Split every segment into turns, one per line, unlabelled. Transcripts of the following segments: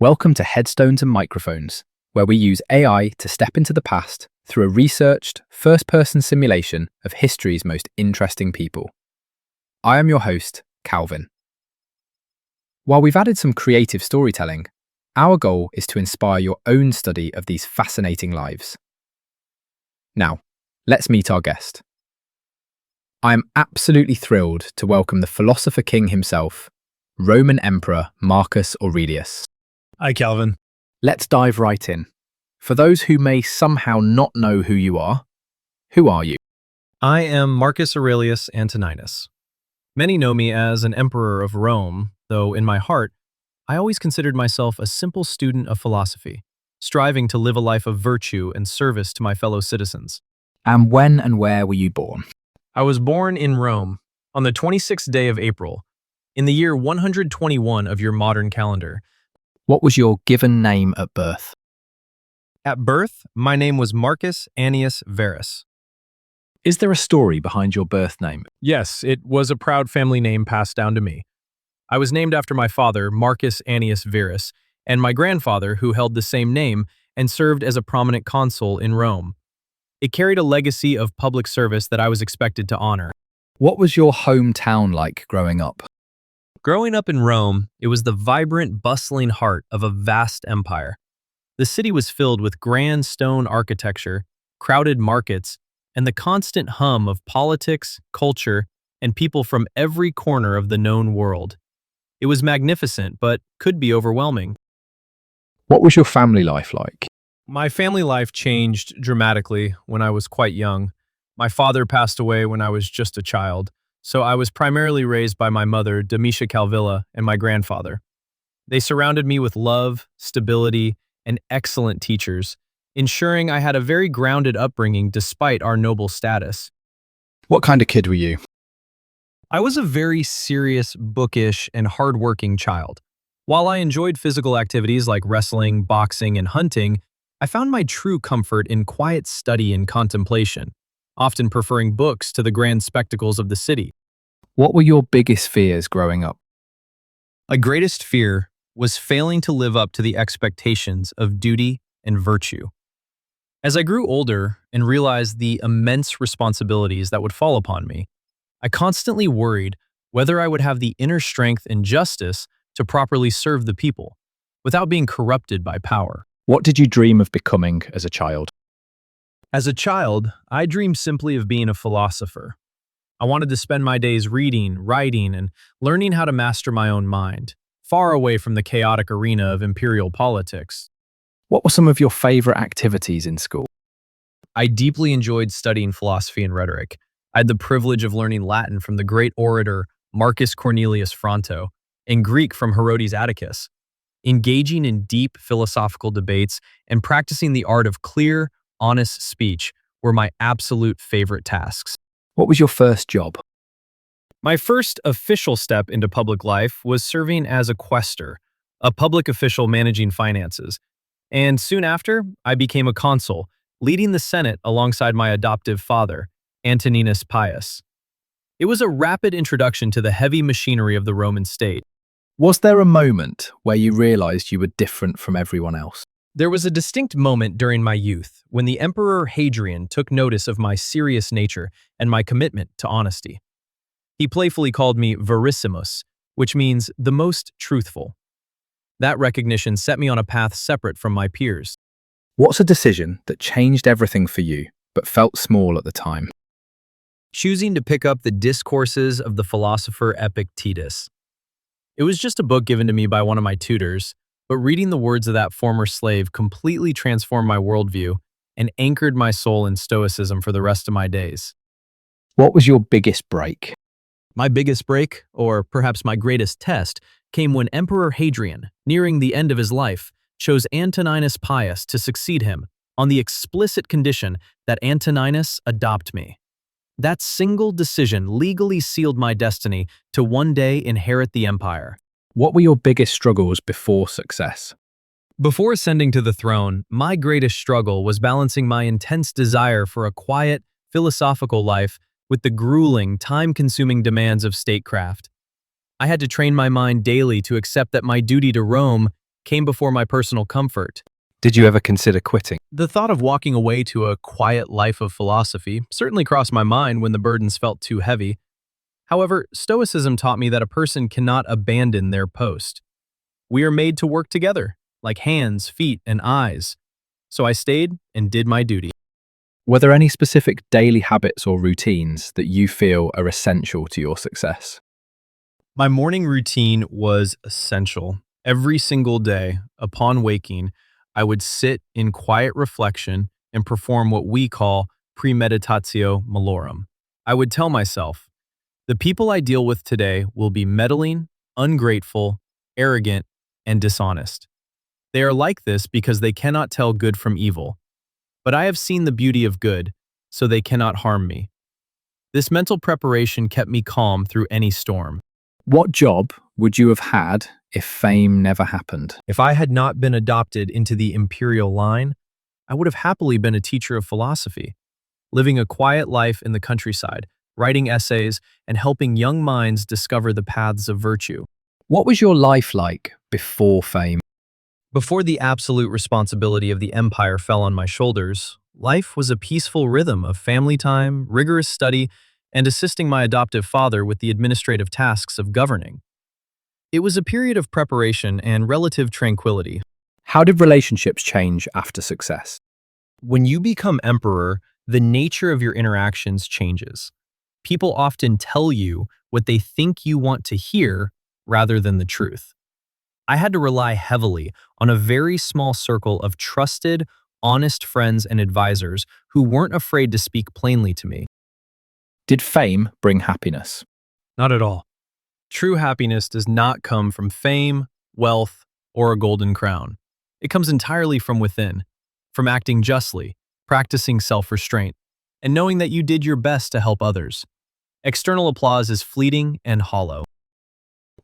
Welcome to Headstones and Microphones, where we use AI to step into the past through a researched, first-person simulation of history's most interesting people. I am your host, Calvin. While we've added some creative storytelling, our goal is to inspire your own study of these fascinating lives. Now, let's meet our guest. I am absolutely thrilled to welcome the philosopher king himself, Roman Emperor Marcus Aurelius.
Hi, Calvin.
Let's dive right in. For those who may somehow not know who you are, who are you?
I am Marcus Aurelius Antoninus. Many know me as an emperor of Rome, though in my heart, I always considered myself a simple student of philosophy, striving to live a life of virtue and service to my fellow citizens.
And when and where were you born?
I was born in Rome on the 26th day of April, in the year 121 of your modern calendar.
What was your given name at birth?
At birth, my name was Marcus Annius Verus.
Is there a story behind your birth name?
Yes, it was a proud family name passed down to me. I was named after my father, Marcus Annius Verus, and my grandfather, who held the same name and served as a prominent consul in Rome. It carried a legacy of public service that I was expected to honor.
What was your hometown like growing up?
Growing up in Rome, it was the vibrant, bustling heart of a vast empire. The city was filled with grand stone architecture, crowded markets, and the constant hum of politics, culture, and people from every corner of the known world. It was magnificent, but could be overwhelming.
What was your family life like?
My family life changed dramatically when I was quite young. My father passed away when I was just a child, so I was primarily raised by my mother, Domitia Calvilla, and my grandfather. They surrounded me with love, stability, and excellent teachers, ensuring I had a very grounded upbringing despite our noble status.
What kind of kid were you?
I was a very serious, bookish, and hardworking child. While I enjoyed physical activities like wrestling, boxing, and hunting, I found my true comfort in quiet study and contemplation, often preferring books to the grand spectacles of the city.
What were your biggest fears growing up?
My greatest fear was failing to live up to the expectations of duty and virtue. As I grew older and realized the immense responsibilities that would fall upon me, I constantly worried whether I would have the inner strength and justice to properly serve the people without being corrupted by power.
What did you dream of becoming as a child?
As a child, I dreamed simply of being a philosopher. I wanted to spend my days reading, writing, and learning how to master my own mind, far away from the chaotic arena of imperial politics.
What were some of your favorite activities in school?
I deeply enjoyed studying philosophy and rhetoric. I had the privilege of learning Latin from the great orator Marcus Cornelius Fronto and Greek from Herodes Atticus. Engaging in deep philosophical debates and practicing the art of clear, honest speech were my absolute favorite tasks.
What was your first job?
My first official step into public life was serving as a quaestor, a public official managing finances. And soon after, I became a consul, leading the Senate alongside my adoptive father, Antoninus Pius. It was a rapid introduction to the heavy machinery of the Roman state.
Was there a moment where you realized you were different from everyone else?
There was a distinct moment during my youth when the Emperor Hadrian took notice of my serious nature and my commitment to honesty. He playfully called me verissimus, which means the most truthful. That recognition set me on a path separate from my peers.
What's a decision that changed everything for you, but felt small at the time?
Choosing to pick up the discourses of the philosopher Epictetus. It was just a book given to me by one of my tutors, but reading the words of that former slave completely transformed my worldview and anchored my soul in stoicism for the rest of my days.
What was your biggest break?
My biggest break, or perhaps my greatest test, came when Emperor Hadrian, nearing the end of his life, chose Antoninus Pius to succeed him on the explicit condition that Antoninus adopt me. That single decision legally sealed my destiny to one day inherit the empire.
What were your biggest struggles before success?
Before ascending to the throne, my greatest struggle was balancing my intense desire for a quiet, philosophical life with the grueling, time-consuming demands of statecraft. I had to train my mind daily to accept that my duty to Rome came before my personal comfort.
Did you ever consider quitting?
The thought of walking away to a quiet life of philosophy certainly crossed my mind when the burdens felt too heavy. However, Stoicism taught me that a person cannot abandon their post. We are made to work together, like hands, feet, and eyes. So I stayed and did my duty.
Were there any specific daily habits or routines that you feel are essential to your success?
My morning routine was essential. Every single day, upon waking, I would sit in quiet reflection and perform what we call premeditatio malorum. I would tell myself, the people I deal with today will be meddling, ungrateful, arrogant, and dishonest. They are like this because they cannot tell good from evil. But I have seen the beauty of good, so they cannot harm me. This mental preparation kept me calm through any storm.
What job would you have had if fame never happened?
If I had not been adopted into the imperial line, I would have happily been a teacher of philosophy, living a quiet life in the countryside, writing essays, and helping young minds discover the paths of virtue.
What was your life like before fame?
Before the absolute responsibility of the empire fell on my shoulders, life was a peaceful rhythm of family time, rigorous study, and assisting my adoptive father with the administrative tasks of governing. It was a period of preparation and relative tranquility.
How did relationships change after success?
When you become emperor, the nature of your interactions changes. People often tell you what they think you want to hear rather than the truth. I had to rely heavily on a very small circle of trusted, honest friends and advisors who weren't afraid to speak plainly to me.
Did fame bring happiness?
Not at all. True happiness does not come from fame, wealth, or a golden crown. It comes entirely from within, from acting justly, practicing self-restraint, and knowing that you did your best to help others. External applause is fleeting and hollow.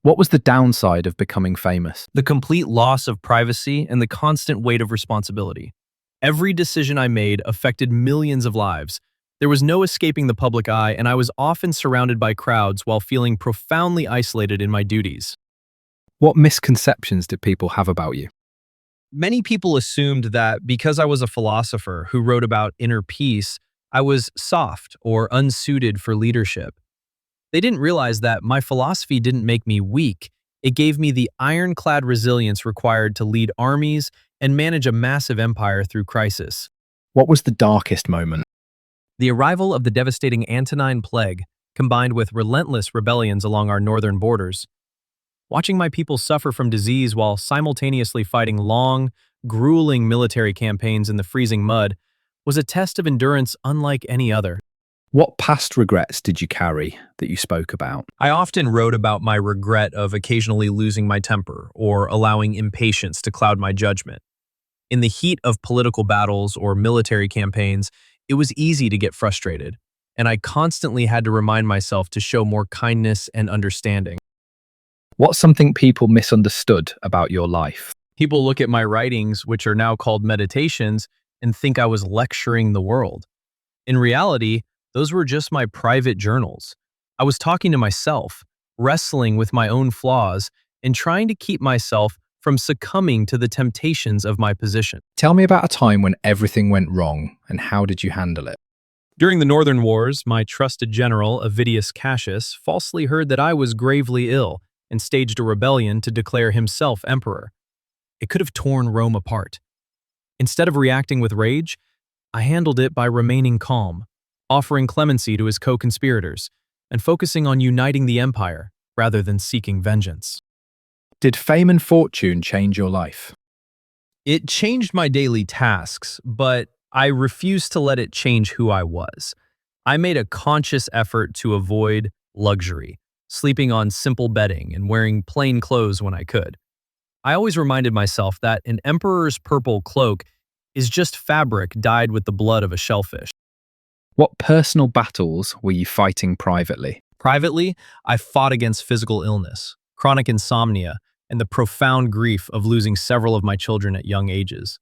What was the downside of becoming famous?
The complete loss of privacy and the constant weight of responsibility. Every decision I made affected millions of lives. There was no escaping the public eye, and I was often surrounded by crowds while feeling profoundly isolated in my duties.
What misconceptions did people have about you?
Many people assumed that because I was a philosopher who wrote about inner peace, I was soft or unsuited for leadership. They didn't realize that my philosophy didn't make me weak. It gave me the ironclad resilience required to lead armies and manage a massive empire through crisis.
What was the darkest moment?
The arrival of the devastating Antonine Plague, combined with relentless rebellions along our northern borders. Watching my people suffer from disease while simultaneously fighting long, grueling military campaigns in the freezing mud was a test of endurance unlike any other.
What past regrets did you carry that you spoke about?
I often wrote about my regret of occasionally losing my temper or allowing impatience to cloud my judgment. In the heat of political battles or military campaigns, it was easy to get frustrated, and I constantly had to remind myself to show more kindness and understanding.
What's something people misunderstood about your life?
People look at my writings, which are now called meditations, and think I was lecturing the world. In reality, those were just my private journals. I was talking to myself, wrestling with my own flaws, and trying to keep myself from succumbing to the temptations of my position.
Tell me about a time when everything went wrong and how did you handle it?
During the Northern Wars, my trusted general, Avidius Cassius, falsely heard that I was gravely ill and staged a rebellion to declare himself emperor. It could have torn Rome apart. Instead of reacting with rage, I handled it by remaining calm, offering clemency to his co-conspirators, and focusing on uniting the empire rather than seeking vengeance.
Did fame and fortune change your life?
It changed my daily tasks, but I refused to let it change who I was. I made a conscious effort to avoid luxury, sleeping on simple bedding and wearing plain clothes when I could. I always reminded myself that an emperor's purple cloak is just fabric dyed with the blood of a shellfish.
What personal battles were you fighting privately?
Privately, I fought against physical illness, chronic insomnia, and the profound grief of losing several of my children at young ages.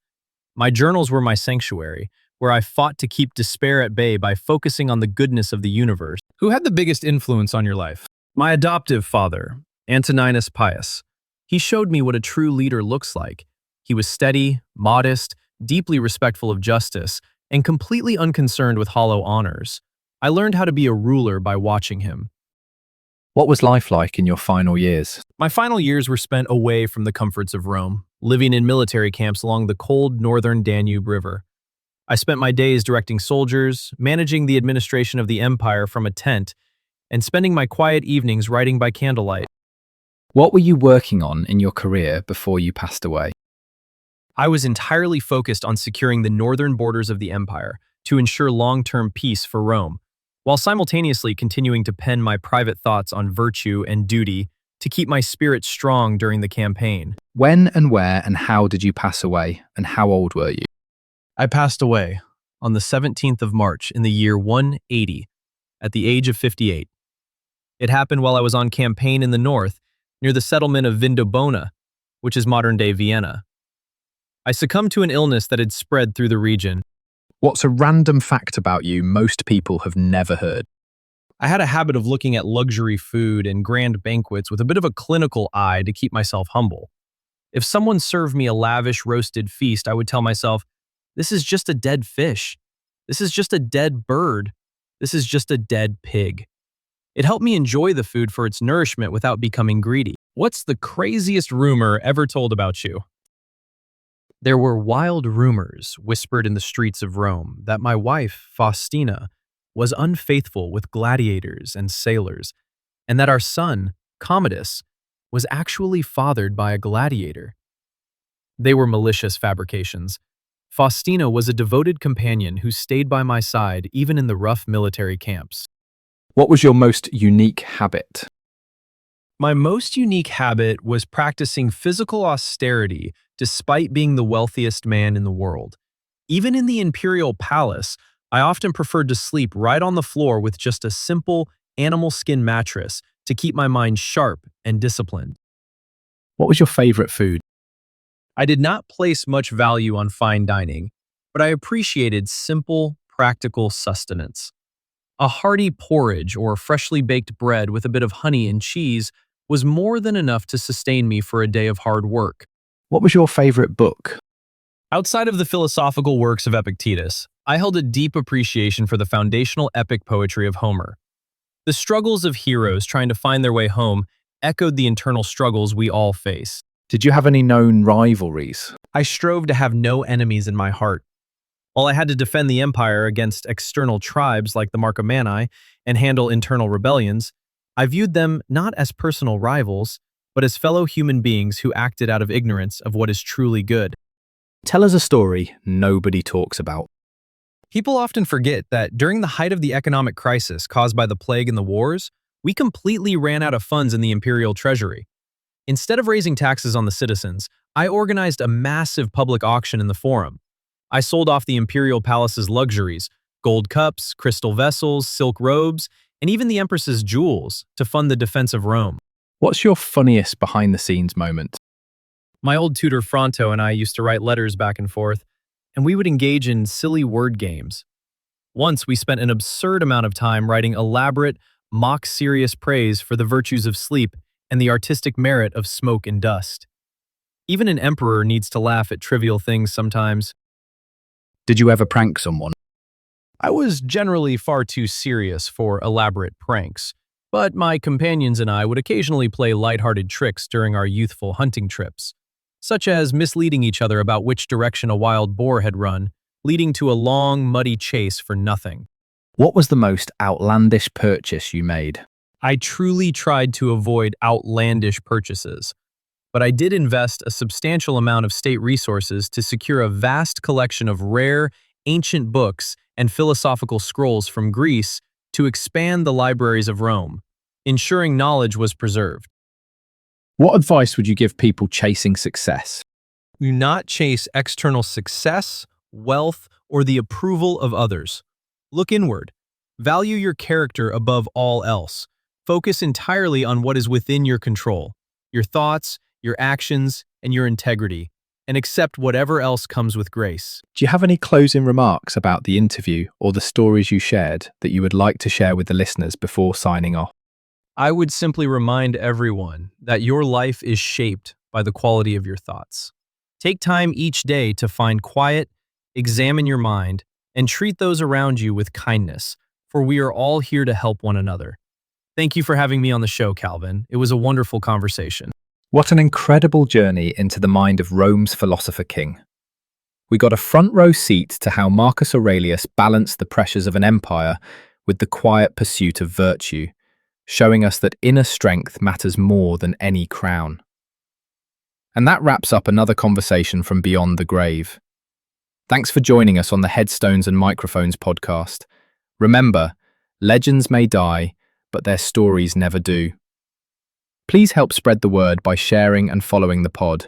My journals were my sanctuary, where I fought to keep despair at bay by focusing on the goodness of the universe. Who had the biggest influence on your life? My adoptive father, Antoninus Pius. He showed me what a true leader looks like. He was steady, modest, deeply respectful of justice, and completely unconcerned with hollow honors. I learned how to be a ruler by watching him.
What was life like in your final years?
My final years were spent away from the comforts of Rome, living in military camps along the cold northern Danube River. I spent my days directing soldiers, managing the administration of the empire from a tent, and spending my quiet evenings writing by candlelight.
What were you working on in your career before you passed away?
I was entirely focused on securing the northern borders of the empire to ensure long-term peace for Rome, while simultaneously continuing to pen my private thoughts on virtue and duty to keep my spirit strong during the campaign.
When and where and how did you pass away, and how old were you?
I passed away on the 17th of March in the year 180 at the age of 58. It happened while I was on campaign in the north near the settlement of Vindobona, which is modern-day Vienna. I succumbed to an illness that had spread through the region.
What's a random fact about you most people have never heard?
I had a habit of looking at luxury food and grand banquets with a bit of a clinical eye to keep myself humble. If someone served me a lavish roasted feast, I would tell myself, this is just a dead fish. This is just a dead bird. This is just a dead pig. It helped me enjoy the food for its nourishment without becoming greedy. What's the craziest rumor ever told about you? There were wild rumors whispered in the streets of Rome that my wife, Faustina, was unfaithful with gladiators and sailors, and that our son, Commodus, was actually fathered by a gladiator. They were malicious fabrications. Faustina was a devoted companion who stayed by my side even in the rough military camps.
What was your most unique habit?
My most unique habit was practicing physical austerity despite being the wealthiest man in the world. Even in the imperial palace, I often preferred to sleep right on the floor with just a simple animal skin mattress to keep my mind sharp and disciplined.
What was your favorite food?
I did not place much value on fine dining, but I appreciated simple, practical sustenance. A hearty porridge or freshly baked bread with a bit of honey and cheese was more than enough to sustain me for a day of hard work.
What was your favorite book?
Outside of the philosophical works of Epictetus, I held a deep appreciation for the foundational epic poetry of Homer. The struggles of heroes trying to find their way home echoed the internal struggles we all face.
Did you have any known rivalries?
I strove to have no enemies in my heart. While I had to defend the empire against external tribes like the Marcomanni and handle internal rebellions, I viewed them not as personal rivals, but as fellow human beings who acted out of ignorance of what is truly good.
Tell us a story nobody talks about.
People often forget that during the height of the economic crisis caused by the plague and the wars, we completely ran out of funds in the imperial treasury. Instead of raising taxes on the citizens, I organized a massive public auction in the forum. I sold off the imperial palace's luxuries, gold cups, crystal vessels, silk robes, and even the empress's jewels to fund the defense of Rome.
What's your funniest behind-the-scenes moment?
My old tutor Fronto and I used to write letters back and forth, and we would engage in silly word games. Once we spent an absurd amount of time writing elaborate, mock-serious praise for the virtues of sleep and the artistic merit of smoke and dust. Even an emperor needs to laugh at trivial things sometimes.
Did you ever prank someone?
I was generally far too serious for elaborate pranks, but my companions and I would occasionally play lighthearted tricks during our youthful hunting trips, such as misleading each other about which direction a wild boar had run, leading to a long, muddy chase for nothing.
What was the most outlandish purchase you made?
I truly tried to avoid outlandish purchases, but I did invest a substantial amount of state resources to secure a vast collection of rare, ancient books and philosophical scrolls from Greece to expand the libraries of Rome, ensuring knowledge was preserved.
What advice would you give people chasing success?
Do not chase external success, wealth, or the approval of others. Look inward. Value your character above all else. Focus entirely on what is within your control, your thoughts, your actions, and your integrity, and accept whatever else comes with grace.
Do you have any closing remarks about the interview or the stories you shared that you would like to share with the listeners before signing off?
I would simply remind everyone that your life is shaped by the quality of your thoughts. Take time each day to find quiet, examine your mind, and treat those around you with kindness, for we are all here to help one another. Thank you for having me on the show, Calvin. It was a wonderful conversation.
What an incredible journey into the mind of Rome's philosopher king. We got a front row seat to how Marcus Aurelius balanced the pressures of an empire with the quiet pursuit of virtue, showing us that inner strength matters more than any crown. And that wraps up another conversation from beyond the grave. Thanks for joining us on the Headstones and Microphones podcast. Remember, legends may die, but their stories never do. Please help spread the word by sharing and following the pod.